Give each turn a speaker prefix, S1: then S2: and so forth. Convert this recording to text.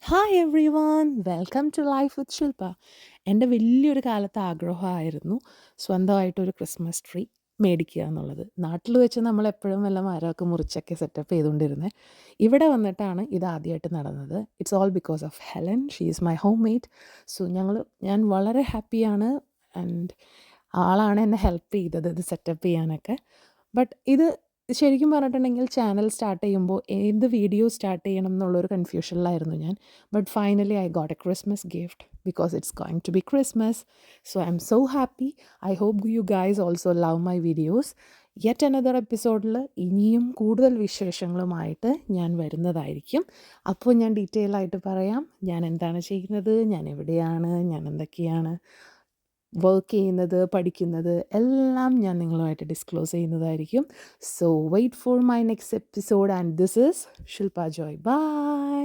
S1: Hi everyone welcome to life with Shilpa. എൻ്റെ വലിയൊരു കാലത്തെ ആഗ്രഹമായിരുന്നു സ്വന്തമായിട്ടൊരു ക്രിസ്മസ് ട്രീ മേടിക്കുക എന്നുള്ളത്. നാട്ടിൽ വെച്ച് നമ്മളെപ്പോഴും വല്ല മരമൊക്കെ മുറിച്ചൊക്കെ സെറ്റപ്പ് ചെയ്തുകൊണ്ടിരുന്നത്. ഇവിടെ വന്നിട്ടാണ് ഇത് ആദ്യമായിട്ട് നടന്നത്. It's all because of Helen. She is my home made. So ഞാൻ വളരെ ഹാപ്പിയാണ്. ആൻഡ് ആളാണ് എന്നെ ഹെൽപ്പ് ചെയ്തത് ഇത് സെറ്റപ്പ് ചെയ്യാനൊക്കെ. ബട്ട് ഇത് ശരിക്കും പറഞ്ഞിട്ടുണ്ടെങ്കിൽ ചാനൽ സ്റ്റാർട്ട് ചെയ്യുമ്പോൾ ഏത് വീഡിയോ സ്റ്റാർട്ട് ചെയ്യണം എന്നുള്ളൊരു കൺഫ്യൂഷനിലായിരുന്നു ഞാൻ. But finally, I got a Christmas gift because it's going to be Christmas. So I'm so happy. I hope you guys also love my videos. Yet another എപ്പിസോഡിൽ ഇനിയും കൂടുതൽ വിശേഷങ്ങളുമായിട്ട് ഞാൻ വരുന്നതായിരിക്കും. അപ്പോൾ ഞാൻ ഡീറ്റെയിൽ ആയിട്ട് പറയാം. ഞാൻ എന്താണ് ചെയ്യുന്നത്, ഞാൻ എവിടെയാണ്, ഞാൻ എന്തൊക്കെയാണ് വർക്ക് ചെയ്യുന്നത്, പഠിക്കുന്നത് എല്ലാം ഞാൻ നിങ്ങളുമായിട്ട് ഡിസ്ക്ലോസ് ചെയ്യുന്നതായിരിക്കും. So wait for my next episode and this is Shilpa Joy. By.